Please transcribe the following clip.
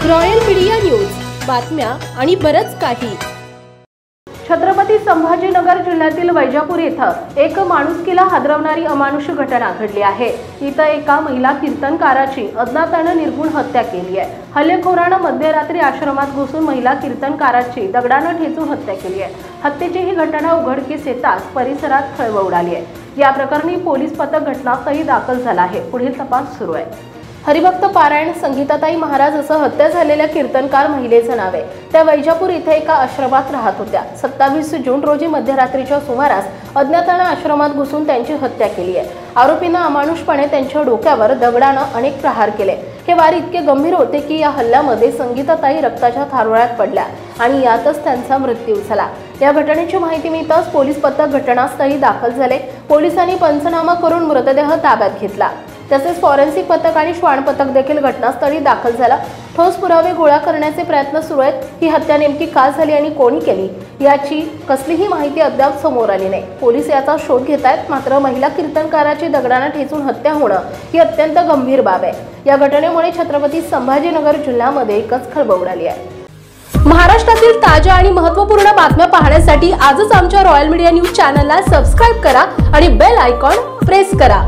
Royal media news, बातम्या आणि बरच काही। छत्रपती संभाजीनगर जिल्ह्यातील वैजापूर येथे एक माणुसकीला हादरवणारी अमानुष घटना घडली आहे। इथं एका महिला कीर्तनकाराची अज्ञाताने निर्गुण हत्या केली आहे। हल्लेखोरानं मध्यरात्री आश्रमात घुसून महिला कीर्तनकाराची दगडाने ठेचून हत्या केली आहे। हत्येची ही घटना उघडकीस येताच परिसरात खळबळ उडाली आहे। या प्रकरणी पोलीस पथक घटनास्थळी दाखल झाला आहे। पुढील तपास सुरू आहे। हरिभक्त पारायण संगीताताई महाराज असं हत्या झालेल्या कीर्तनकार महिलेचं नाव आहे। त्या वैजापूर इथे एका आश्रमात राहत होत्या। 27 जून रोजी मध्यरात्रीच्या सुमारास अज्ञाताने आश्रमात घुसून त्यांची हत्या केली आहे। आरोपींना अमानुषपणे त्यांच्या डोक्यावर दगडाने अनेक प्रहार केले। हे वार इतके गंभीर होते की या हल्ल्यामध्ये संगीताताई रक्ताच्या थारोळ्यात पडल्या आणि यातच त्यांचा मृत्यू झाला। या घटनेची माहिती मिळताच पोलीस पथक घटनास्थळी दाखल झाले। पोलिसांनी पंचनामा करून मृतदेह ताब्यात घेतला। तसेच फॉरेन्सिक पथक आणि श्वान पथक देखील घटनास्थळी दाखल झाला। ठोस पुरावे गोळा करण्याचे प्रयत्न सुरू आहेत। ही हत्या नेमकी का झाली आणि कोणी केली याची कसलीही माहिती अद्याप समोर आली नाही। पोलीस याचा शोध घेत आहेत। मात्र महिला कीर्तनकाराची दगडाने ठेचून हत्या होणं ही अत्यंत गंभीर बाब आहे। या घटनेमुळे छत्रपती संभाजीनगर जिल्ह्यामध्ये एकच खळबळ उडाली आहे। महाराष्ट्रातील ताज्या आणि महत्त्वपूर्ण बातम्या पाहण्यासाठी आजच आमच्या रॉयल मीडिया न्यूज चॅनलला सबस्क्राइब करा आणि बेल आयकॉन प्रेस करा।